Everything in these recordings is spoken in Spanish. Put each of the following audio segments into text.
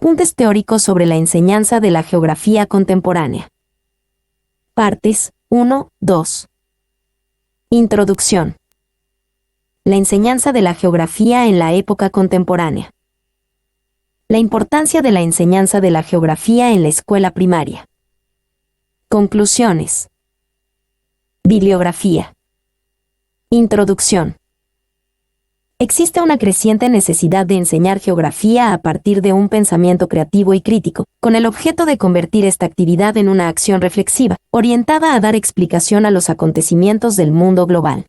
Apuntes teóricos sobre la enseñanza de la geografía contemporánea. Partes 1, 2. Introducción. La enseñanza de la geografía en la época contemporánea. La importancia de la enseñanza de la geografía en la escuela primaria. Conclusiones. Bibliografía. Introducción. Existe una creciente necesidad de enseñar geografía a partir de un pensamiento creativo y crítico, con el objeto de convertir esta actividad en una acción reflexiva, orientada a dar explicación a los acontecimientos del mundo global.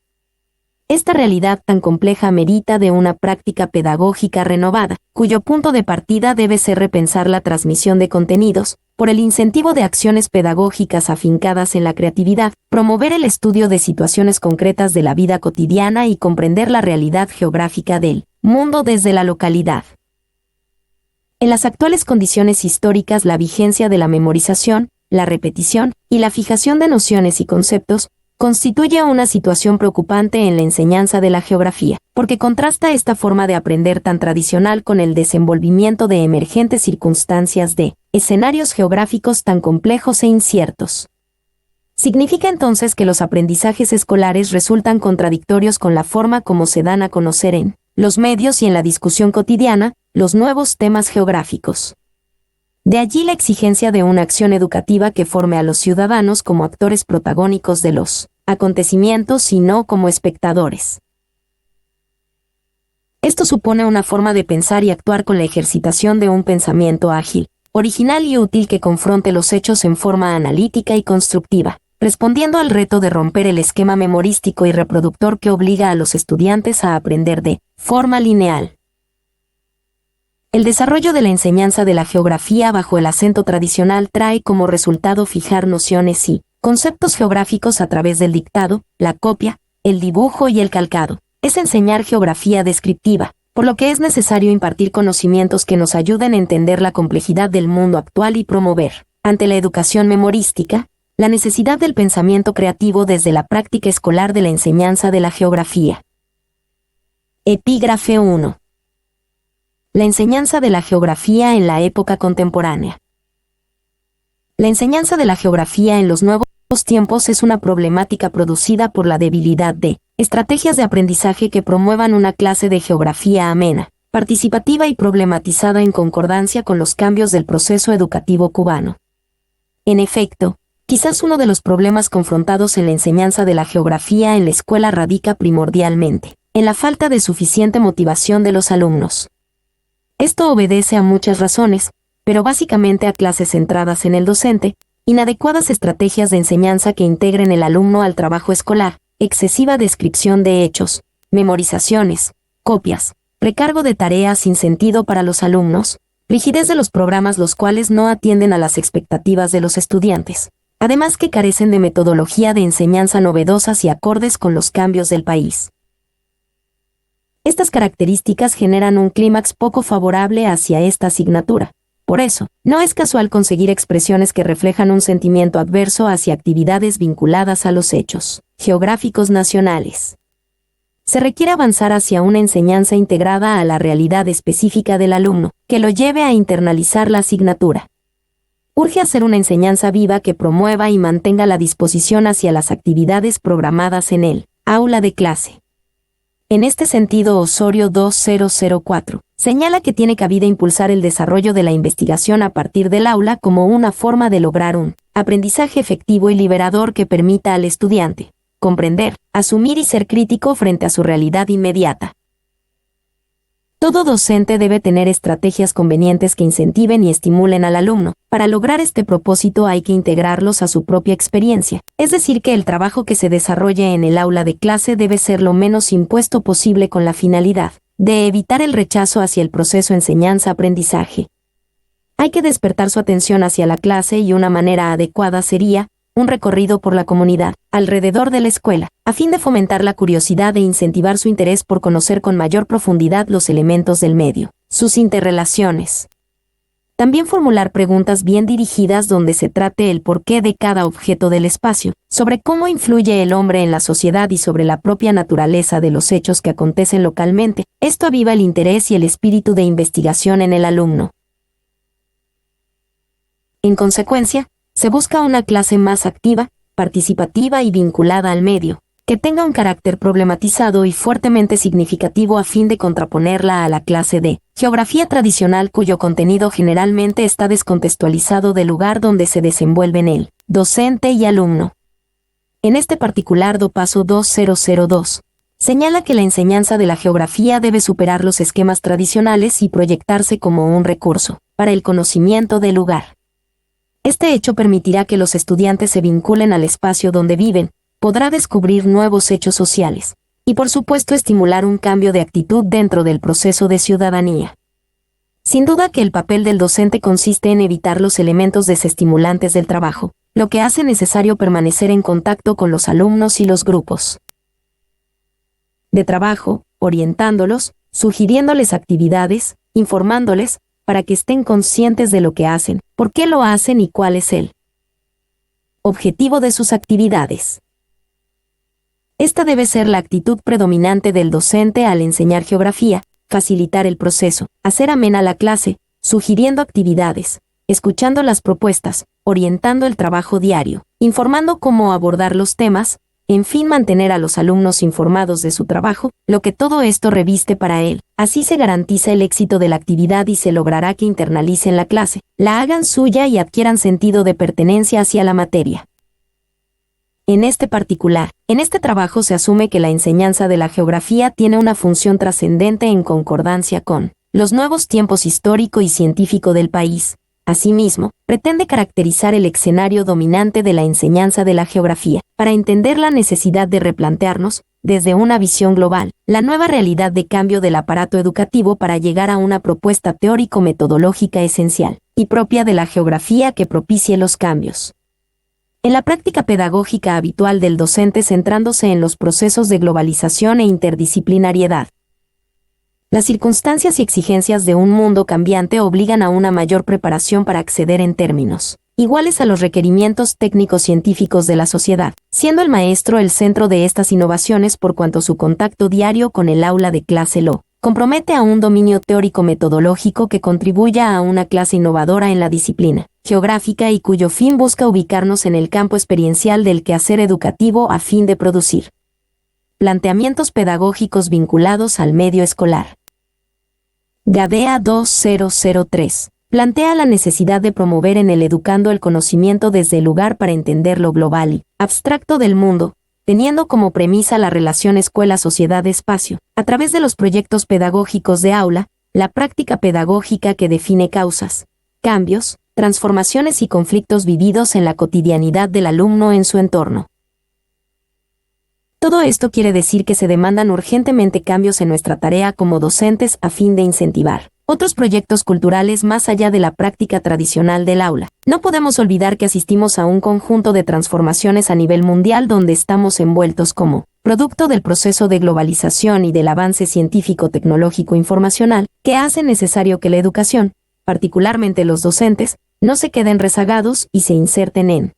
Esta realidad tan compleja amerita de una práctica pedagógica renovada, cuyo punto de partida debe ser repensar la transmisión de contenidos, por el incentivo de acciones pedagógicas afincadas en la creatividad, promover el estudio de situaciones concretas de la vida cotidiana y comprender la realidad geográfica del mundo desde la localidad. En las actuales condiciones históricas, la vigencia de la memorización, la repetición y la fijación de nociones y conceptos constituye una situación preocupante en la enseñanza de la geografía, porque contrasta esta forma de aprender tan tradicional con el desenvolvimiento de emergentes circunstancias de escenarios geográficos tan complejos e inciertos. Significa entonces que los aprendizajes escolares resultan contradictorios con la forma como se dan a conocer en los medios y en la discusión cotidiana los nuevos temas geográficos. De allí la exigencia de una acción educativa que forme a los ciudadanos como actores protagónicos de los acontecimientos y no como espectadores. Esto supone una forma de pensar y actuar con la ejercitación de un pensamiento ágil, original y útil que confronte los hechos en forma analítica y constructiva, respondiendo al reto de romper el esquema memorístico y reproductor que obliga a los estudiantes a aprender de forma lineal. El desarrollo de la enseñanza de la geografía bajo el acento tradicional trae como resultado fijar nociones y conceptos geográficos a través del dictado, la copia, el dibujo y el calcado. Es enseñar geografía descriptiva, por lo que es necesario impartir conocimientos que nos ayuden a entender la complejidad del mundo actual y promover, ante la educación memorística, la necesidad del pensamiento creativo desde la práctica escolar de la enseñanza de la geografía. Epígrafe 1. La enseñanza de la geografía en la época contemporánea. La enseñanza de la geografía en los nuevos tiempos es una problemática producida por la debilidad de estrategias de aprendizaje que promuevan una clase de geografía amena, participativa y problematizada en concordancia con los cambios del proceso educativo cubano. En efecto, quizás uno de los problemas confrontados en la enseñanza de la geografía en la escuela radica primordialmente en la falta de suficiente motivación de los alumnos. Esto obedece a muchas razones, pero básicamente a clases centradas en el docente, inadecuadas estrategias de enseñanza que integren el alumno al trabajo escolar, excesiva descripción de hechos, memorizaciones, copias, recargo de tareas sin sentido para los alumnos, rigidez de los programas los cuales no atienden a las expectativas de los estudiantes, además que carecen de metodología de enseñanza novedosas y acordes con los cambios del país. Estas características generan un clímax poco favorable hacia esta asignatura. Por eso, no es casual conseguir expresiones que reflejan un sentimiento adverso hacia actividades vinculadas a los hechos geográficos nacionales. Se requiere avanzar hacia una enseñanza integrada a la realidad específica del alumno, que lo lleve a internalizar la asignatura. Urge hacer una enseñanza viva que promueva y mantenga la disposición hacia las actividades programadas en el aula de clase. En este sentido, Osorio 2004 señala que tiene cabida impulsar el desarrollo de la investigación a partir del aula como una forma de lograr un aprendizaje efectivo y liberador que permita al estudiante comprender, asumir y ser crítico frente a su realidad inmediata. Todo docente debe tener estrategias convenientes que incentiven y estimulen al alumno. Para lograr este propósito hay que integrarlos a su propia experiencia, es decir, que el trabajo que se desarrolle en el aula de clase debe ser lo menos impuesto posible con la finalidad de evitar el rechazo hacia el proceso enseñanza-aprendizaje. Hay que despertar su atención hacia la clase y una manera adecuada sería un recorrido por la comunidad, alrededor de la escuela, a fin de fomentar la curiosidad e incentivar su interés por conocer con mayor profundidad los elementos del medio, sus interrelaciones. También formular preguntas bien dirigidas donde se trate el porqué de cada objeto del espacio, sobre cómo influye el hombre en la sociedad y sobre la propia naturaleza de los hechos que acontecen localmente. Esto aviva el interés y el espíritu de investigación en el alumno. En consecuencia, se busca una clase más activa, participativa y vinculada al medio, que tenga un carácter problematizado y fuertemente significativo a fin de contraponerla a la clase de geografía tradicional cuyo contenido generalmente está descontextualizado del lugar donde se desenvuelven el docente y alumno. En este particular DOPASO 2002, señala que la enseñanza de la geografía debe superar los esquemas tradicionales y proyectarse como un recurso para el conocimiento del lugar. Este hecho permitirá que los estudiantes se vinculen al espacio donde viven, podrá descubrir nuevos hechos sociales, y por supuesto estimular un cambio de actitud dentro del proceso de ciudadanía. Sin duda que el papel del docente consiste en evitar los elementos desestimulantes del trabajo, lo que hace necesario permanecer en contacto con los alumnos y los grupos de trabajo, orientándolos, sugiriéndoles actividades, informándoles, para que estén conscientes de lo que hacen, por qué lo hacen y cuál es el objetivo de sus actividades. Esta debe ser la actitud predominante del docente al enseñar geografía, facilitar el proceso, hacer amena la clase, sugiriendo actividades, escuchando las propuestas, orientando el trabajo diario, informando cómo abordar los temas, en fin mantener a los alumnos informados de su trabajo, lo que todo esto reviste para él. Así se garantiza el éxito de la actividad y se logrará que internalicen la clase, la hagan suya y adquieran sentido de pertenencia hacia la materia. En este trabajo se asume que la enseñanza de la geografía tiene una función trascendente en concordancia con los nuevos tiempos histórico y científico del país. Asimismo, pretende caracterizar el escenario dominante de la enseñanza de la geografía, para entender la necesidad de replantearnos, desde una visión global, la nueva realidad de cambio del aparato educativo para llegar a una propuesta teórico-metodológica esencial y propia de la geografía que propicie los cambios en la práctica pedagógica habitual del docente, centrándose en los procesos de globalización e interdisciplinariedad. Las circunstancias y exigencias de un mundo cambiante obligan a una mayor preparación para acceder en términos iguales a los requerimientos técnico-científicos de la sociedad, siendo el maestro el centro de estas innovaciones por cuanto su contacto diario con el aula de clase lo compromete a un dominio teórico-metodológico que contribuya a una clase innovadora en la disciplina geográfica y cuyo fin busca ubicarnos en el campo experiencial del quehacer educativo a fin de producir planteamientos pedagógicos vinculados al medio escolar. Gadea 2003 plantea la necesidad de promover en el educando el conocimiento desde el lugar para entender lo global y abstracto del mundo, teniendo como premisa la relación escuela-sociedad-espacio, a través de los proyectos pedagógicos de aula, la práctica pedagógica que define causas, cambios, transformaciones y conflictos vividos en la cotidianidad del alumno en su entorno. Todo esto quiere decir que se demandan urgentemente cambios en nuestra tarea como docentes a fin de incentivar otros proyectos culturales más allá de la práctica tradicional del aula. No podemos olvidar que asistimos a un conjunto de transformaciones a nivel mundial donde estamos envueltos como producto del proceso de globalización y del avance científico-tecnológico informacional, que hace necesario que la educación, particularmente los docentes, no se queden rezagados y se inserten en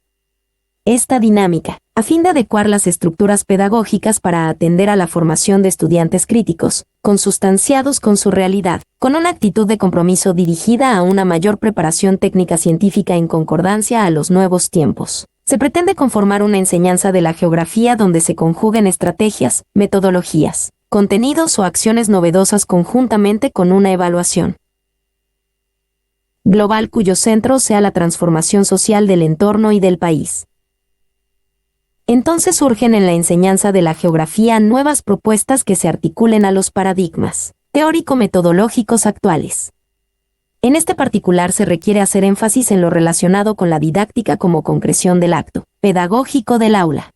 esta dinámica, a fin de adecuar las estructuras pedagógicas para atender a la formación de estudiantes críticos, consustanciados con su realidad, con una actitud de compromiso dirigida a una mayor preparación técnica científica en concordancia a los nuevos tiempos. Se pretende conformar una enseñanza de la geografía donde se conjuguen estrategias, metodologías, contenidos o acciones novedosas conjuntamente con una evaluación global cuyo centro sea la transformación social del entorno y del país. Entonces surgen en la enseñanza de la geografía nuevas propuestas que se articulen a los paradigmas teórico-metodológicos actuales. En este particular se requiere hacer énfasis en lo relacionado con la didáctica como concreción del acto pedagógico del aula.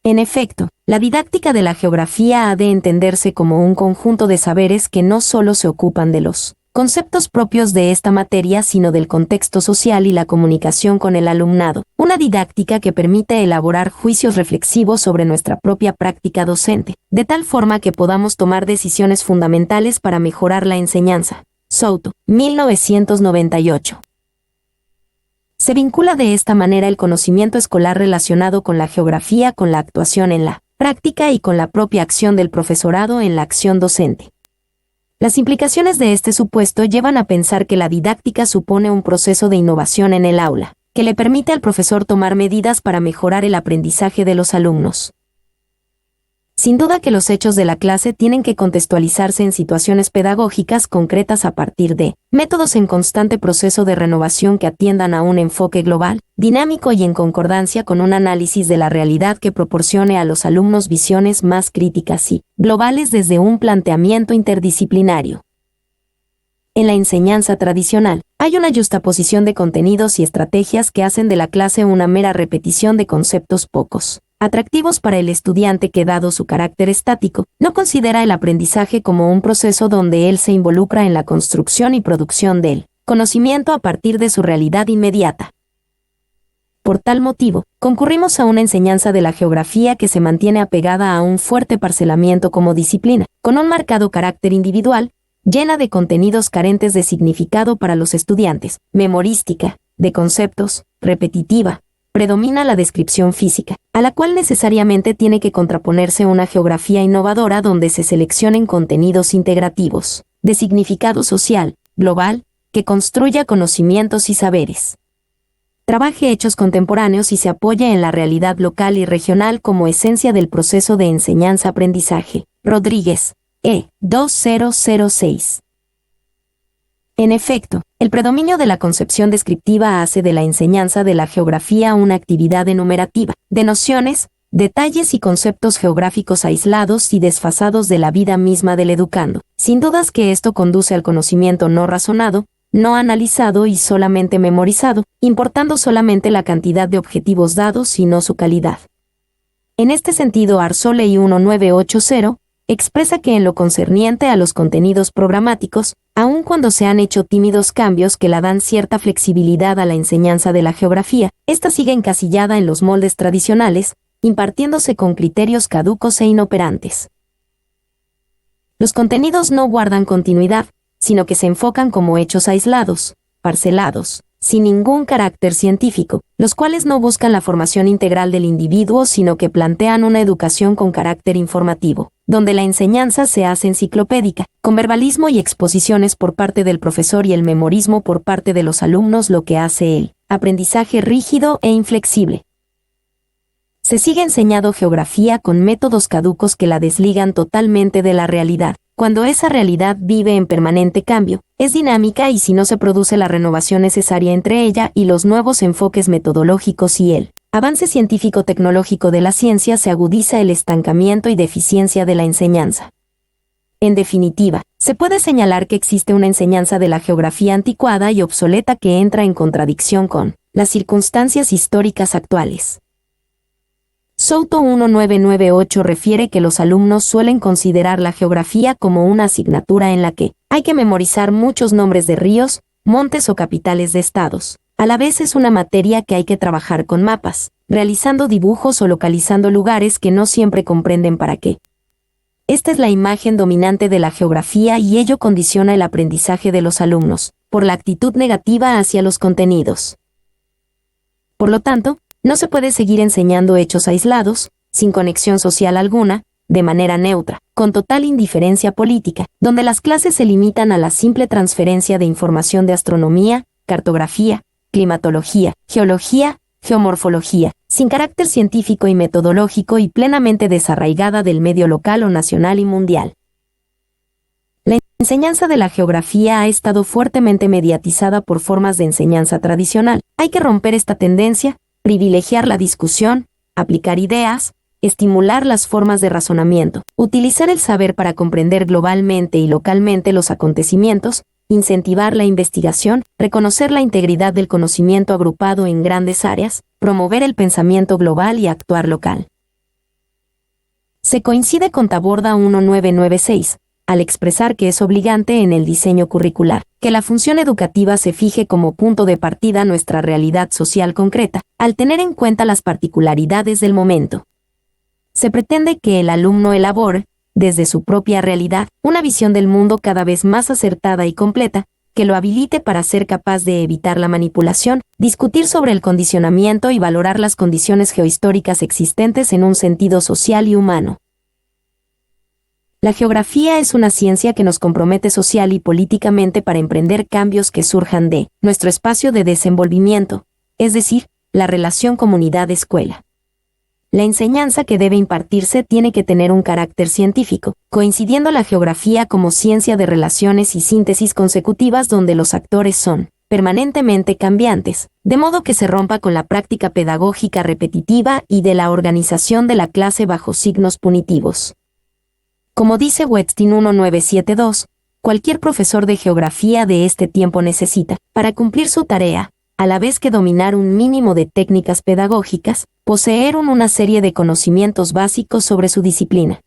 En efecto, la didáctica de la geografía ha de entenderse como un conjunto de saberes que no solo se ocupan de los conceptos propios de esta materia, sino del contexto social y la comunicación con el alumnado. Una didáctica que permite elaborar juicios reflexivos sobre nuestra propia práctica docente, de tal forma que podamos tomar decisiones fundamentales para mejorar la enseñanza. Souto, 1998. Se vincula de esta manera el conocimiento escolar relacionado con la geografía con la actuación en la práctica y con la propia acción del profesorado en la acción docente. Las implicaciones de este supuesto llevan a pensar que la didáctica supone un proceso de innovación en el aula, que le permite al profesor tomar medidas para mejorar el aprendizaje de los alumnos. Sin duda que los hechos de la clase tienen que contextualizarse en situaciones pedagógicas concretas a partir de métodos en constante proceso de renovación que atiendan a un enfoque global, dinámico y en concordancia con un análisis de la realidad que proporcione a los alumnos visiones más críticas y globales desde un planteamiento interdisciplinario. En la enseñanza tradicional, hay una yuxtaposición de contenidos y estrategias que hacen de la clase una mera repetición de conceptos pocos atractivos para el estudiante que, dado su carácter estático, no considera el aprendizaje como un proceso donde él se involucra en la construcción y producción del conocimiento a partir de su realidad inmediata. Por tal motivo, concurrimos a una enseñanza de la geografía que se mantiene apegada a un fuerte parcelamiento como disciplina, con un marcado carácter individual, llena de contenidos carentes de significado para los estudiantes, memorística, de conceptos, repetitiva. Predomina la descripción física, a la cual necesariamente tiene que contraponerse una geografía innovadora donde se seleccionen contenidos integrativos, de significado social, global, que construya conocimientos y saberes. Trabaje hechos contemporáneos y se apoye en la realidad local y regional como esencia del proceso de enseñanza-aprendizaje. Rodríguez, E. 2006. En efecto, el predominio de la concepción descriptiva hace de la enseñanza de la geografía una actividad enumerativa, de nociones, detalles y conceptos geográficos aislados y desfasados de la vida misma del educando. Sin dudas que esto conduce al conocimiento no razonado, no analizado y solamente memorizado, importando solamente la cantidad de objetivos dados y no su calidad. En este sentido, Arzoley 1980 expresa que en lo concerniente a los contenidos programáticos, aun cuando se han hecho tímidos cambios que la dan cierta flexibilidad a la enseñanza de la geografía, ésta sigue encasillada en los moldes tradicionales, impartiéndose con criterios caducos e inoperantes. Los contenidos no guardan continuidad, sino que se enfocan como hechos aislados, parcelados, sin ningún carácter científico, los cuales no buscan la formación integral del individuo, sino que plantean una educación con carácter informativo, donde la enseñanza se hace enciclopédica, con verbalismo y exposiciones por parte del profesor y el memorismo por parte de los alumnos, lo que hace el aprendizaje rígido e inflexible. Se sigue enseñando geografía con métodos caducos que la desligan totalmente de la realidad, cuando esa realidad vive en permanente cambio, es dinámica y si no se produce la renovación necesaria entre ella y los nuevos enfoques metodológicos y el avance científico-tecnológico de la ciencia, se agudiza el estancamiento y deficiencia de la enseñanza. En definitiva, se puede señalar que existe una enseñanza de la geografía anticuada y obsoleta que entra en contradicción con las circunstancias históricas actuales. Souto 1998 refiere que los alumnos suelen considerar la geografía como una asignatura en la que hay que memorizar muchos nombres de ríos, montes o capitales de estados. A la vez es una materia que hay que trabajar con mapas, realizando dibujos o localizando lugares que no siempre comprenden para qué. Esta es la imagen dominante de la geografía y ello condiciona el aprendizaje de los alumnos, por la actitud negativa hacia los contenidos. Por lo tanto, no se puede seguir enseñando hechos aislados, sin conexión social alguna, de manera neutra, con total indiferencia política, donde las clases se limitan a la simple transferencia de información de astronomía, cartografía, climatología, geología, geomorfología, sin carácter científico y metodológico y plenamente desarraigada del medio local o nacional y mundial. La enseñanza de la geografía ha estado fuertemente mediatizada por formas de enseñanza tradicional. Hay que romper esta tendencia, privilegiar la discusión, aplicar ideas, estimular las formas de razonamiento, utilizar el saber para comprender globalmente y localmente los acontecimientos, incentivar la investigación, reconocer la integridad del conocimiento agrupado en grandes áreas, promover el pensamiento global y actuar local. Se coincide con Taborda 1996, al expresar que es obligante en el diseño curricular, que la función educativa se fije como punto de partida nuestra realidad social concreta, al tener en cuenta las particularidades del momento. Se pretende que el alumno elabore, desde su propia realidad, una visión del mundo cada vez más acertada y completa, que lo habilite para ser capaz de evitar la manipulación, discutir sobre el condicionamiento y valorar las condiciones geohistóricas existentes en un sentido social y humano. La geografía es una ciencia que nos compromete social y políticamente para emprender cambios que surjan de nuestro espacio de desenvolvimiento, es decir, la relación comunidad-escuela. La enseñanza que debe impartirse tiene que tener un carácter científico, coincidiendo la geografía como ciencia de relaciones y síntesis consecutivas donde los actores son permanentemente cambiantes, de modo que se rompa con la práctica pedagógica repetitiva y de la organización de la clase bajo signos punitivos. Como dice Westin 1972, cualquier profesor de geografía de este tiempo necesita, para cumplir su tarea, a la vez que dominar un mínimo de técnicas pedagógicas, poseer una serie de conocimientos básicos sobre su disciplina.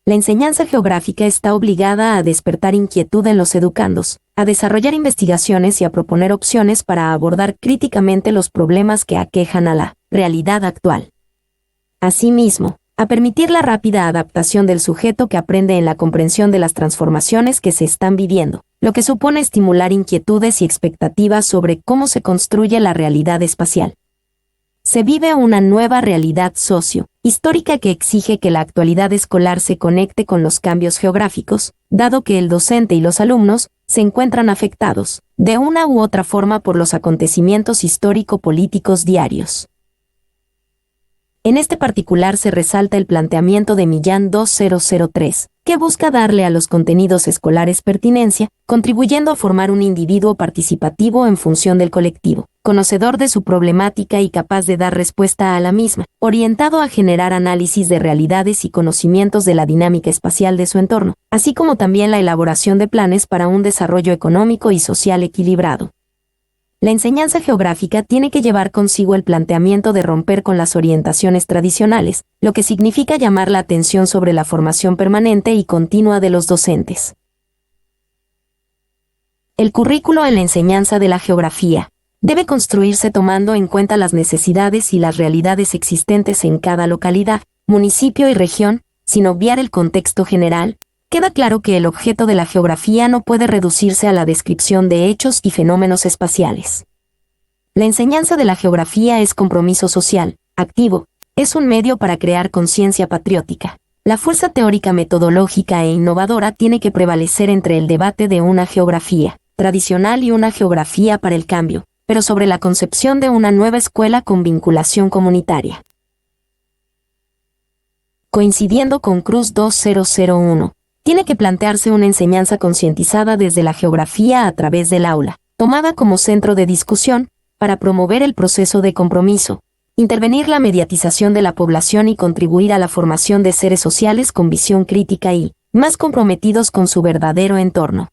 La enseñanza geográfica está obligada a despertar inquietud en los educandos, a desarrollar investigaciones y a proponer opciones para abordar críticamente los problemas que aquejan a la realidad actual. Asimismo, a permitir la rápida adaptación del sujeto que aprende en la comprensión de las transformaciones que se están viviendo, lo que supone estimular inquietudes y expectativas sobre cómo se construye la realidad espacial. Se vive una nueva realidad socio-histórica que exige que la actualidad escolar se conecte con los cambios geográficos, dado que el docente y los alumnos se encuentran afectados, de una u otra forma por los acontecimientos histórico-políticos diarios. En este particular se resalta el planteamiento de Millán 2003, que busca darle a los contenidos escolares pertinencia, contribuyendo a formar un individuo participativo en función del colectivo, conocedor de su problemática y capaz de dar respuesta a la misma, orientado a generar análisis de realidades y conocimientos de la dinámica espacial de su entorno, así como también la elaboración de planes para un desarrollo económico y social equilibrado. La enseñanza geográfica tiene que llevar consigo el planteamiento de romper con las orientaciones tradicionales, lo que significa llamar la atención sobre la formación permanente y continua de los docentes. El currículo en la enseñanza de la geografía debe construirse tomando en cuenta las necesidades y las realidades existentes en cada localidad, municipio y región, sin obviar el contexto general. Queda claro que el objeto de la geografía no puede reducirse a la descripción de hechos y fenómenos espaciales. La enseñanza de la geografía es compromiso social, activo, es un medio para crear conciencia patriótica. La fuerza teórica metodológica e innovadora tiene que prevalecer entre el debate de una geografía tradicional y una geografía para el cambio, pero sobre la concepción de una nueva escuela con vinculación comunitaria. Coincidiendo con Cruz 2001, tiene que plantearse una enseñanza concientizada desde la geografía a través del aula, tomada como centro de discusión, para promover el proceso de compromiso, intervenir la mediatización de la población y contribuir a la formación de seres sociales con visión crítica y más comprometidos con su verdadero entorno.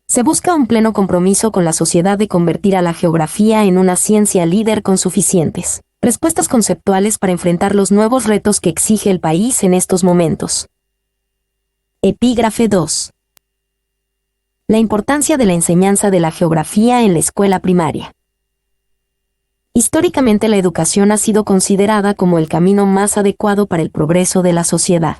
Se busca un pleno compromiso con la sociedad de convertir a la geografía en una ciencia líder con suficientes respuestas conceptuales para enfrentar los nuevos retos que exige el país en estos momentos. Epígrafe 2. La importancia de la enseñanza de la geografía en la escuela primaria. Históricamente la educación ha sido considerada como el camino más adecuado para el progreso de la sociedad.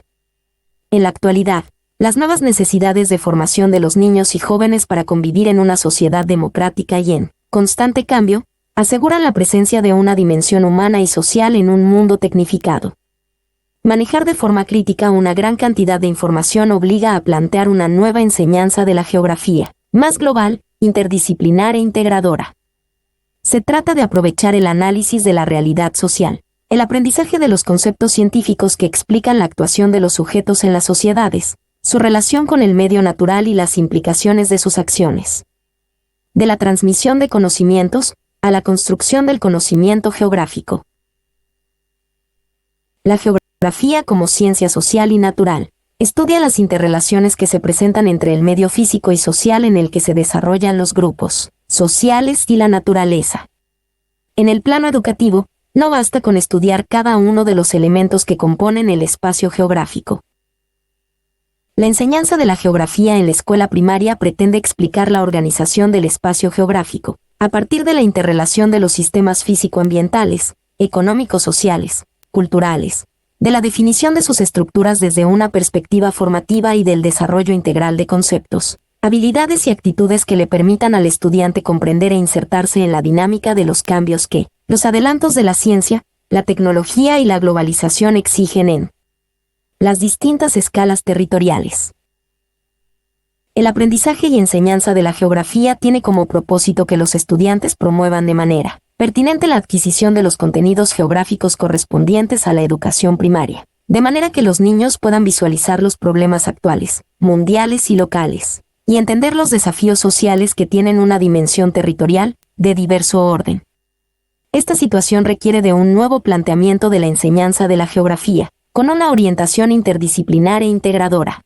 En la actualidad, las nuevas necesidades de formación de los niños y jóvenes para convivir en una sociedad democrática y en constante cambio, aseguran la presencia de una dimensión humana y social en un mundo tecnificado. Manejar de forma crítica una gran cantidad de información obliga a plantear una nueva enseñanza de la geografía, más global, interdisciplinar e integradora. Se trata de aprovechar el análisis de la realidad social, el aprendizaje de los conceptos científicos que explican la actuación de los sujetos en las sociedades, su relación con el medio natural y las implicaciones de sus acciones. De la transmisión de conocimientos, a la construcción del conocimiento geográfico. La geografía como ciencia social y natural estudia las interrelaciones que se presentan entre el medio físico y social en el que se desarrollan los grupos sociales y la naturaleza. En el plano educativo, no basta con estudiar cada uno de los elementos que componen el espacio geográfico. La enseñanza de la geografía en la escuela primaria pretende explicar la organización del espacio geográfico, a partir de la interrelación de los sistemas físico-ambientales, económico-sociales, culturales, de la definición de sus estructuras desde una perspectiva formativa y del desarrollo integral de conceptos, habilidades y actitudes que le permitan al estudiante comprender e insertarse en la dinámica de los cambios que los adelantos de la ciencia, la tecnología y la globalización exigen en Las distintas escalas territoriales. El aprendizaje y enseñanza de la geografía tiene como propósito que los estudiantes promuevan de manera pertinente la adquisición de los contenidos geográficos correspondientes a la educación primaria, de manera que los niños puedan visualizar los problemas actuales, mundiales y locales, y entender los desafíos sociales que tienen una dimensión territorial de diverso orden. Esta situación requiere de un nuevo planteamiento de la enseñanza de la geografía, con una orientación interdisciplinar e integradora.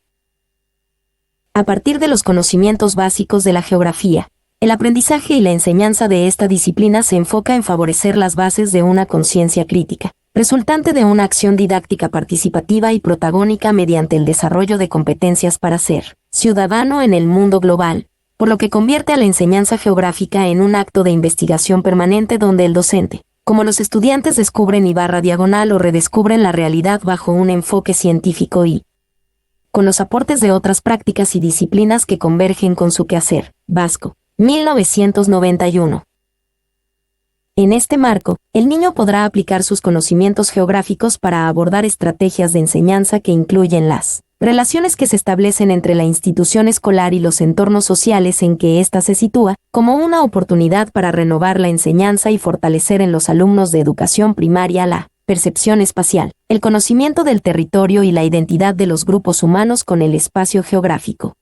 A partir de los conocimientos básicos de la geografía, el aprendizaje y la enseñanza de esta disciplina se enfoca en favorecer las bases de una conciencia crítica, resultante de una acción didáctica participativa y protagónica mediante el desarrollo de competencias para ser ciudadano en el mundo global, por lo que convierte a la enseñanza geográfica en un acto de investigación permanente donde el docente, como los estudiantes descubren /diagonal o redescubren la realidad bajo un enfoque científico y con los aportes de otras prácticas y disciplinas que convergen con su quehacer. Vasco, 1991. En este marco, el niño podrá aplicar sus conocimientos geográficos para abordar estrategias de enseñanza que incluyen las relaciones que se establecen entre la institución escolar y los entornos sociales en que ésta se sitúa, como una oportunidad para renovar la enseñanza y fortalecer en los alumnos de educación primaria la percepción espacial, el conocimiento del territorio y la identidad de los grupos humanos con el espacio geográfico.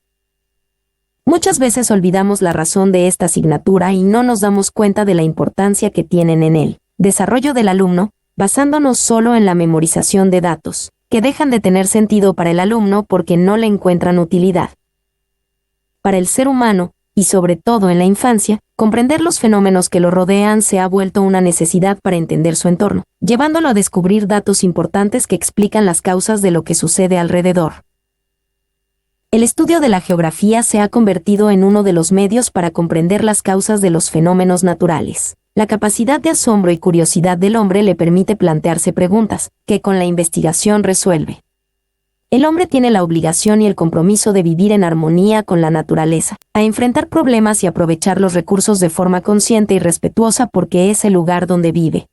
Muchas veces olvidamos la razón de esta asignatura y no nos damos cuenta de la importancia que tienen en el desarrollo del alumno, basándonos solo en la memorización de datos, que dejan de tener sentido para el alumno porque no le encuentran utilidad. Para el ser humano, y sobre todo en la infancia, comprender los fenómenos que lo rodean se ha vuelto una necesidad para entender su entorno, llevándolo a descubrir datos importantes que explican las causas de lo que sucede alrededor. El estudio de la geografía se ha convertido en uno de los medios para comprender las causas de los fenómenos naturales. La capacidad de asombro y curiosidad del hombre le permite plantearse preguntas, que con la investigación resuelve. El hombre tiene la obligación y el compromiso de vivir en armonía con la naturaleza, a enfrentar problemas y aprovechar los recursos de forma consciente y respetuosa porque es el lugar donde vive.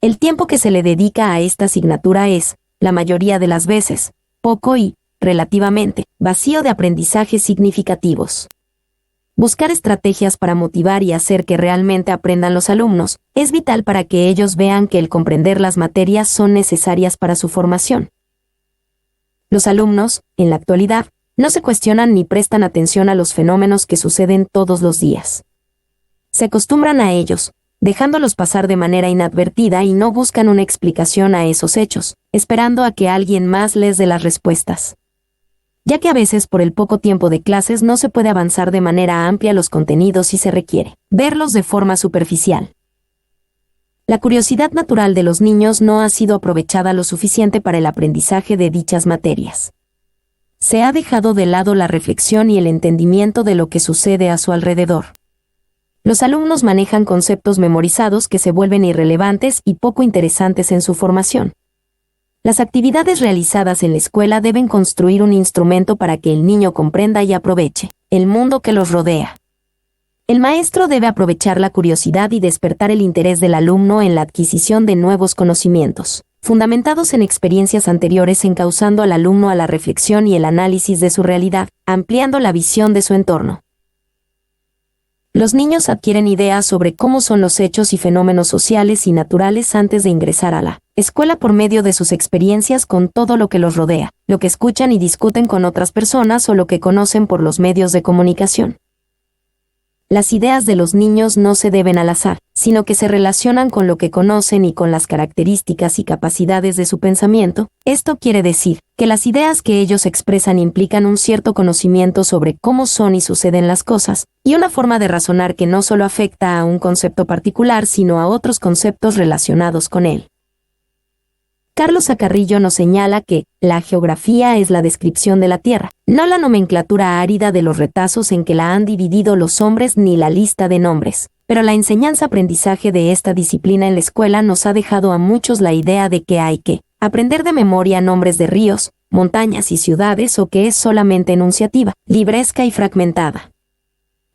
El tiempo que se le dedica a esta asignatura es, la mayoría de las veces, poco y, relativamente, vacío de aprendizajes significativos. Buscar estrategias para motivar y hacer que realmente aprendan los alumnos es vital para que ellos vean que el comprender las materias son necesarias para su formación. Los alumnos, en la actualidad, no se cuestionan ni prestan atención a los fenómenos que suceden todos los días. Se acostumbran a ellos, dejándolos pasar de manera inadvertida y no buscan una explicación a esos hechos, esperando a que alguien más les dé las respuestas. Ya que a veces por el poco tiempo de clases no se puede avanzar de manera amplia los contenidos y se requiere verlos de forma superficial. La curiosidad natural de los niños no ha sido aprovechada lo suficiente para el aprendizaje de dichas materias. Se ha dejado de lado la reflexión y el entendimiento de lo que sucede a su alrededor. Los alumnos manejan conceptos memorizados que se vuelven irrelevantes y poco interesantes en su formación. Las actividades realizadas en la escuela deben construir un instrumento para que el niño comprenda y aproveche el mundo que los rodea. El maestro debe aprovechar la curiosidad y despertar el interés del alumno en la adquisición de nuevos conocimientos, fundamentados en experiencias anteriores, encauzando al alumno a la reflexión y el análisis de su realidad, ampliando la visión de su entorno. Los niños adquieren ideas sobre cómo son los hechos y fenómenos sociales y naturales antes de ingresar a la escuela por medio de sus experiencias con todo lo que los rodea, lo que escuchan y discuten con otras personas o lo que conocen por los medios de comunicación. Las ideas de los niños no se deben al azar, sino que se relacionan con lo que conocen y con las características y capacidades de su pensamiento. Esto quiere decir que las ideas que ellos expresan implican un cierto conocimiento sobre cómo son y suceden las cosas, y una forma de razonar que no solo afecta a un concepto particular, sino a otros conceptos relacionados con él. Carlos Acarrillo nos señala que la geografía es la descripción de la Tierra, no la nomenclatura árida de los retazos en que la han dividido los hombres ni la lista de nombres. Pero la enseñanza-aprendizaje de esta disciplina en la escuela nos ha dejado a muchos la idea de que hay que aprender de memoria nombres de ríos, montañas y ciudades, o que es solamente enunciativa, libresca y fragmentada.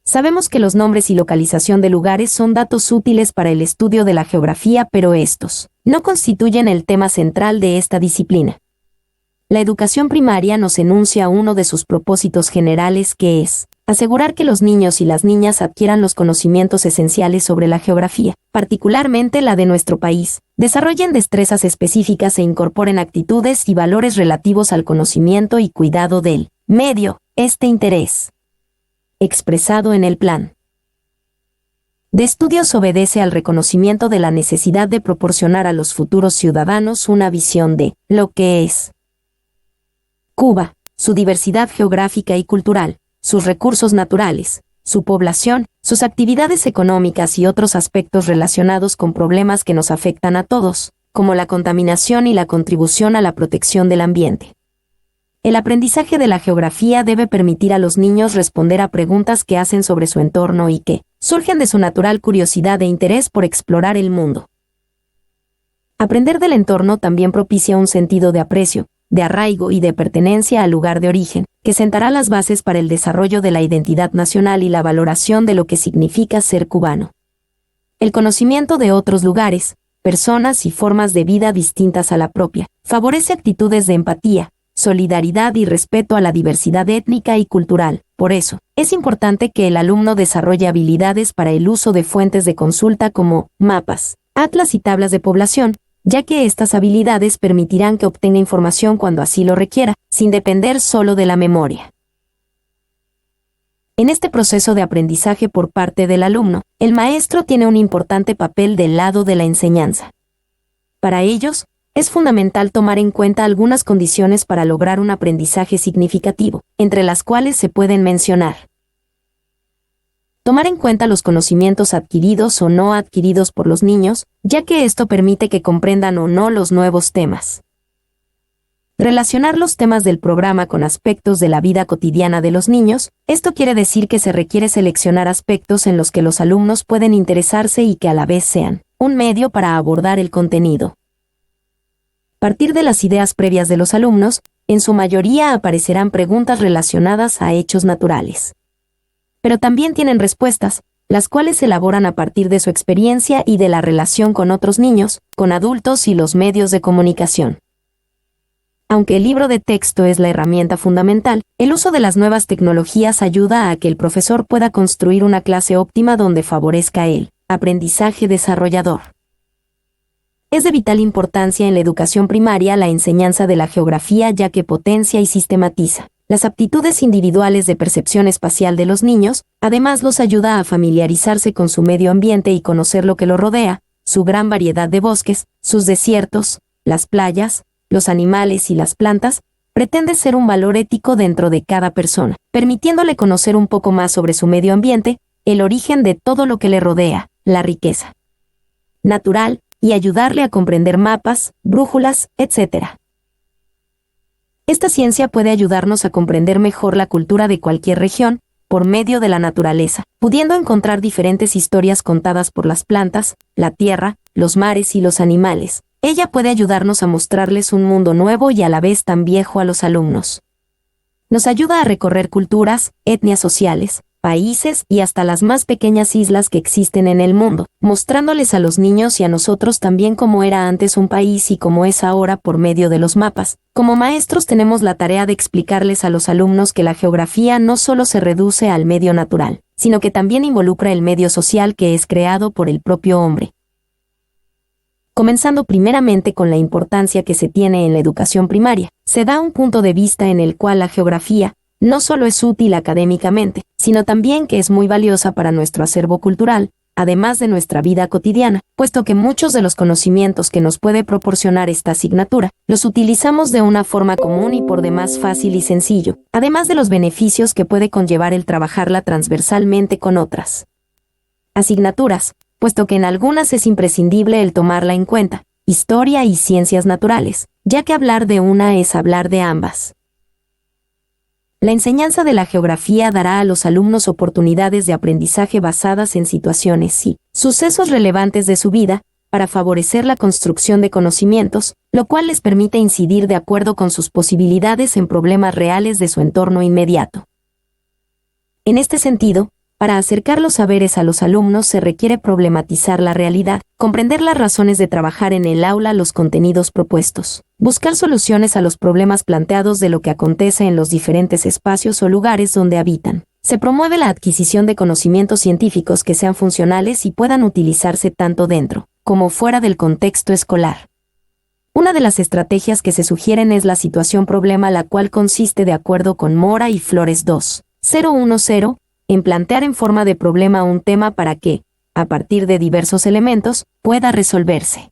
Sabemos que los nombres y localización de lugares son datos útiles para el estudio de la geografía, pero estos no constituyen el tema central de esta disciplina. la educación primaria nos enuncia uno de sus propósitos generales, que es asegurar que los niños y las niñas adquieran los conocimientos esenciales sobre la geografía, particularmente la de nuestro país, desarrollen destrezas específicas e incorporen actitudes y valores relativos al conocimiento y cuidado del medio. Este interés, expresado en el plan de estudios, obedece al reconocimiento de la necesidad de proporcionar a los futuros ciudadanos una visión de lo que es Cuba, su diversidad geográfica y cultural, sus recursos naturales, su población, sus actividades económicas y otros aspectos relacionados con problemas que nos afectan a todos, como la contaminación y la contribución a la protección del ambiente. El aprendizaje de la geografía debe permitir a los niños responder a preguntas que hacen sobre su entorno y que surgen de su natural curiosidad e interés por explorar el mundo. Aprender del entorno también propicia un sentido de aprecio, de arraigo y de pertenencia al lugar de origen, que sentará las bases para el desarrollo de la identidad nacional y la valoración de lo que significa ser cubano. El conocimiento de otros lugares, personas y formas de vida distintas a la propia, favorece actitudes de empatía, solidaridad y respeto a la diversidad étnica y cultural. Por eso, es importante que el alumno desarrolle habilidades para el uso de fuentes de consulta como mapas, atlas y tablas de población, ya que estas habilidades permitirán que obtenga información cuando así lo requiera, sin depender solo de la memoria. En este proceso de aprendizaje por parte del alumno, el maestro tiene un importante papel del lado de la enseñanza. Para ellos, es fundamental tomar en cuenta algunas condiciones para lograr un aprendizaje significativo, entre las cuales se pueden mencionar: tomar en cuenta los conocimientos adquiridos o no adquiridos por los niños, ya que esto permite que comprendan o no los nuevos temas. Relacionar los temas del programa con aspectos de la vida cotidiana de los niños. Esto quiere decir que se requiere seleccionar aspectos en los que los alumnos pueden interesarse y que a la vez sean un medio para abordar el contenido. Partir de las ideas previas de los alumnos, en su mayoría aparecerán preguntas relacionadas a hechos naturales. Pero también tienen respuestas, las cuales se elaboran a partir de su experiencia y de la relación con otros niños, con adultos y los medios de comunicación. Aunque el libro de texto es la herramienta fundamental, el uso de las nuevas tecnologías ayuda a que el profesor pueda construir una clase óptima donde favorezca el aprendizaje desarrollador. Es de vital importancia en la educación primaria la enseñanza de la geografía, ya que potencia y sistematiza las aptitudes individuales de percepción espacial de los niños. Además los ayuda a familiarizarse con su medio ambiente y conocer lo que lo rodea, su gran variedad de bosques, sus desiertos, las playas, los animales y las plantas. Pretende ser un valor ético dentro de cada persona, permitiéndole conocer un poco más sobre su medio ambiente, el origen de todo lo que le rodea, la riqueza natural, y ayudarle a comprender mapas, brújulas, etc. Esta ciencia puede ayudarnos a comprender mejor la cultura de cualquier región, por medio de la naturaleza, pudiendo encontrar diferentes historias contadas por las plantas, la tierra, los mares y los animales. Ella puede ayudarnos a mostrarles un mundo nuevo y a la vez tan viejo a los alumnos. Nos ayuda a recorrer culturas, etnias sociales, países y hasta las más pequeñas islas que existen en el mundo, mostrándoles a los niños y a nosotros también cómo era antes un país y cómo es ahora por medio de los mapas. Como maestros tenemos la tarea de explicarles a los alumnos que la geografía no solo se reduce al medio natural, sino que también involucra el medio social que es creado por el propio hombre. Comenzando primeramente con la importancia que se tiene en la educación primaria, se da un punto de vista en el cual la geografía no solo es útil académicamente, sino también que es muy valiosa para nuestro acervo cultural, además de nuestra vida cotidiana, puesto que muchos de los conocimientos que nos puede proporcionar esta asignatura, los utilizamos de una forma común y por demás fácil y sencillo, además de los beneficios que puede conllevar el trabajarla transversalmente con otras asignaturas, puesto que en algunas es imprescindible el tomarla en cuenta, historia y ciencias naturales, ya que hablar de una es hablar de ambas. La enseñanza de la geografía dará a los alumnos oportunidades de aprendizaje basadas en situaciones y sucesos relevantes de su vida, para favorecer la construcción de conocimientos, lo cual les permite incidir de acuerdo con sus posibilidades en problemas reales de su entorno inmediato. En este sentido, Para acercar los saberes a los alumnos se requiere problematizar la realidad, comprender las razones de trabajar en el aula los contenidos propuestos, buscar soluciones a los problemas planteados de lo que acontece en los diferentes espacios o lugares donde habitan. Se promueve la adquisición de conocimientos científicos que sean funcionales y puedan utilizarse tanto dentro como fuera del contexto escolar. Una de las estrategias que se sugieren es la situación problema, la cual consiste, de acuerdo con Mora y Flores 2.010, en plantear en forma de problema un tema para que, a partir de diversos elementos, pueda resolverse.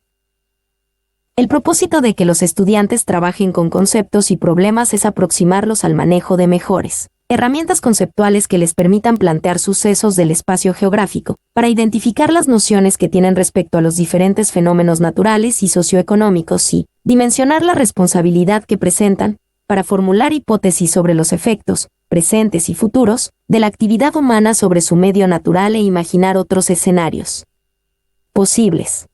El propósito de que los estudiantes trabajen con conceptos y problemas es aproximarlos al manejo de mejores herramientas conceptuales que les permitan plantear sucesos del espacio geográfico, para identificar las nociones que tienen respecto a los diferentes fenómenos naturales y socioeconómicos y dimensionar la responsabilidad que presentan, para formular hipótesis sobre los efectos, presentes y futuros, de la actividad humana sobre su medio natural e imaginar otros escenarios posibles.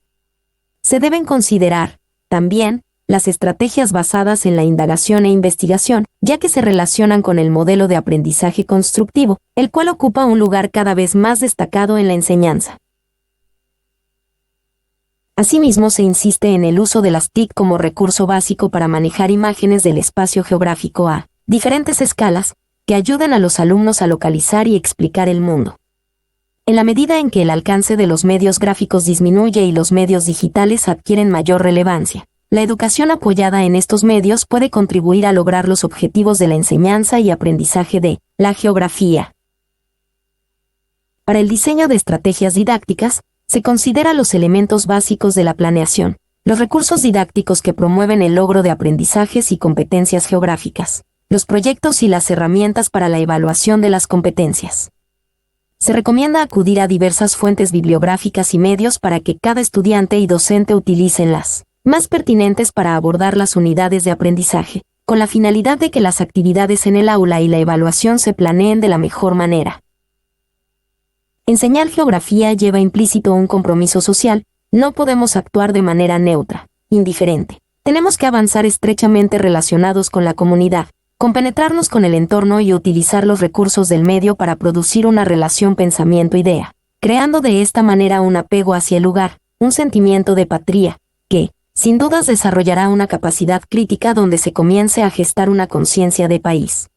Se deben considerar, también, las estrategias basadas en la indagación e investigación, ya que se relacionan con el modelo de aprendizaje constructivo, el cual ocupa un lugar cada vez más destacado en la enseñanza. Asimismo, se insiste en el uso de las TIC como recurso básico para manejar imágenes del espacio geográfico a diferentes escalas, que ayuden a los alumnos a localizar y explicar el mundo. En la medida en que el alcance de los medios gráficos disminuye y los medios digitales adquieren mayor relevancia, la educación apoyada en estos medios puede contribuir a lograr los objetivos de la enseñanza y aprendizaje de la geografía. Para el diseño de estrategias didácticas, se considera los elementos básicos de la planeación, los recursos didácticos que promueven el logro de aprendizajes y competencias geográficas, los proyectos y las herramientas para la evaluación de las competencias. Se recomienda acudir a diversas fuentes bibliográficas y medios para que cada estudiante y docente utilicen las más pertinentes para abordar las unidades de aprendizaje, con la finalidad de que las actividades en el aula y la evaluación se planeen de la mejor manera. Enseñar geografía lleva implícito un compromiso social. No podemos actuar de manera neutra, indiferente. Tenemos que avanzar estrechamente relacionados con la comunidad, compenetrarnos con el entorno y utilizar los recursos del medio para producir una relación pensamiento-idea, creando de esta manera un apego hacia el lugar, un sentimiento de patria, que, sin dudas, desarrollará una capacidad crítica donde se comience a gestar una conciencia de país.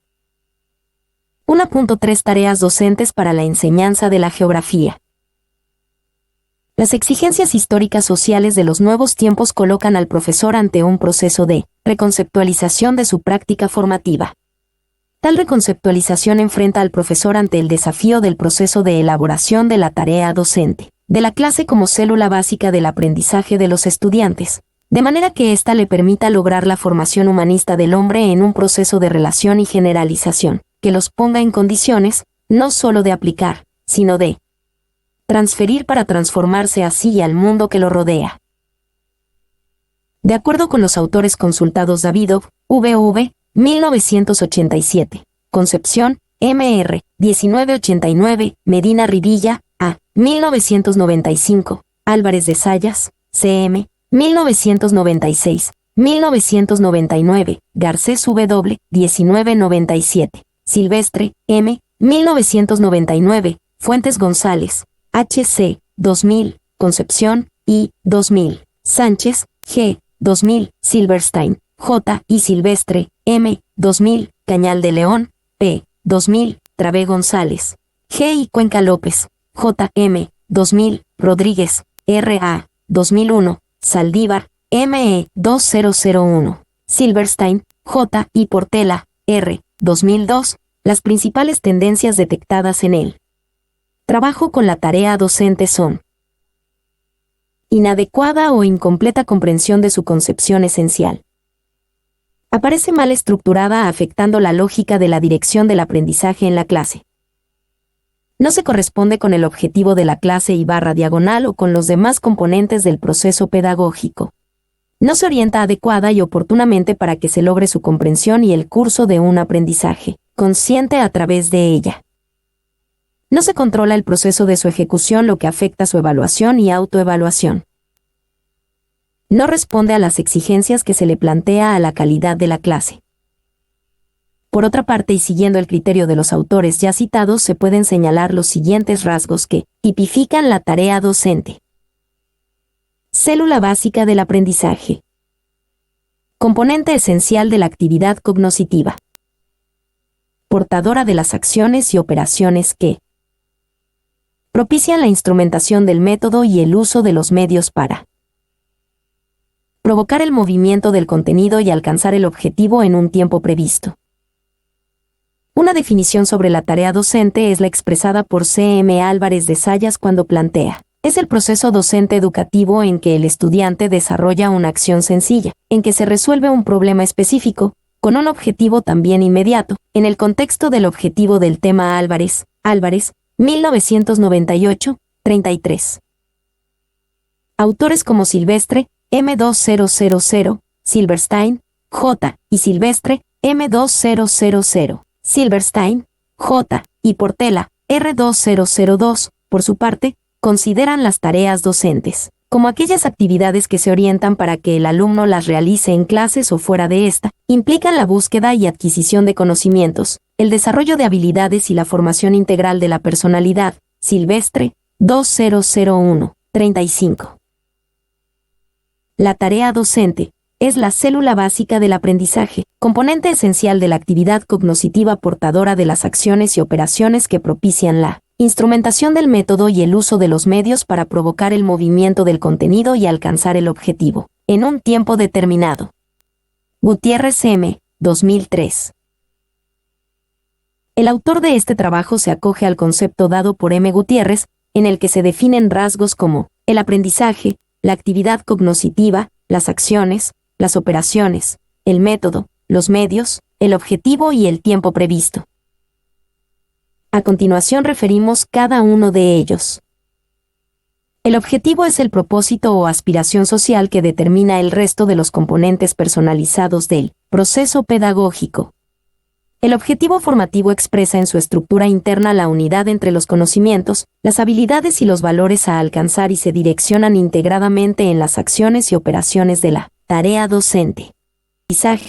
1.3 Tareas docentes para la enseñanza de la geografía. Las exigencias históricas sociales de los nuevos tiempos colocan al profesor ante un proceso de reconceptualización de su práctica formativa. Tal reconceptualización enfrenta al profesor ante el desafío del proceso de elaboración de la tarea docente, de la clase como célula básica del aprendizaje de los estudiantes, de manera que ésta le permita lograr la formación humanista del hombre en un proceso de relación y generalización, que los ponga en condiciones, no solo de aplicar, sino de transferir para transformarse así al mundo que lo rodea. De acuerdo con los autores consultados, Davidov, V.V., 1987, Concepción, M.R., 1989, Medina Rivilla, A., 1995, Álvarez de Sayas, C.M., 1996, 1999, Garcés W., 1997, Silvestre, M., 1999, Fuentes González, H.C., 2000, Concepción, I., 2000, Sánchez, G., 2000, Silverstein, J. y Silvestre, M., 2000, Cañal de León, P., 2000, Travé González, G. y Cuenca López, J. M., 2000, Rodríguez, R. A., 2001, Saldívar, M.E. 2001, Silverstein, J. y Portela, R. 2002, las principales tendencias detectadas en él. Trabajo con la tarea docente son: inadecuada o incompleta comprensión de su concepción esencial. Aparece mal estructurada, afectando la lógica de la dirección del aprendizaje en la clase. No se corresponde con el objetivo de la clase y barra diagonal o con los demás componentes del proceso pedagógico. No se orienta adecuada y oportunamente para que se logre su comprensión y el curso de un aprendizaje consciente a través de ella. No se controla el proceso de su ejecución, lo que afecta su evaluación y autoevaluación. No responde a las exigencias que se le plantea a la calidad de la clase. Por otra parte, y siguiendo el criterio de los autores ya citados, se pueden señalar los siguientes rasgos que tipifican la tarea docente. Célula básica del aprendizaje. Componente esencial de la actividad cognoscitiva. Portadora de las acciones y operaciones que propician la instrumentación del método y el uso de los medios para provocar el movimiento del contenido y alcanzar el objetivo en un tiempo previsto. Una definición sobre la tarea docente es la expresada por C.M. Álvarez de Sayas cuando plantea: es el proceso docente educativo en que el estudiante desarrolla una acción sencilla, en que se resuelve un problema específico, con un objetivo también inmediato, en el contexto del objetivo del tema Álvarez, 1998, 33. Autores como Silvestre, M2000, Silverstein, J. y Silvestre, M2000, Silverstein, J. y Portela, R2002, por su parte, consideran las tareas docentes como aquellas actividades que se orientan para que el alumno las realice en clases o fuera de esta, implican la búsqueda y adquisición de conocimientos, el desarrollo de habilidades y la formación integral de la personalidad. Silvestre, 2001, 35. La tarea docente es la célula básica del aprendizaje, componente esencial de la actividad cognoscitiva portadora de las acciones y operaciones que propician la instrumentación del método y el uso de los medios para provocar el movimiento del contenido y alcanzar el objetivo, en un tiempo determinado. Gutiérrez M., 2003. El autor de este trabajo se acoge al concepto dado por M. Gutiérrez, en el que se definen rasgos como el aprendizaje, la actividad cognoscitiva, las acciones, las operaciones, el método, los medios, el objetivo y el tiempo previsto. A continuación referimos cada uno de ellos. El objetivo es el propósito o aspiración social que determina el resto de los componentes personalizados del proceso pedagógico. El objetivo formativo expresa en su estructura interna la unidad entre los conocimientos, las habilidades y los valores a alcanzar y se direccionan integradamente en las acciones y operaciones de la tarea docente. Aprendizaje.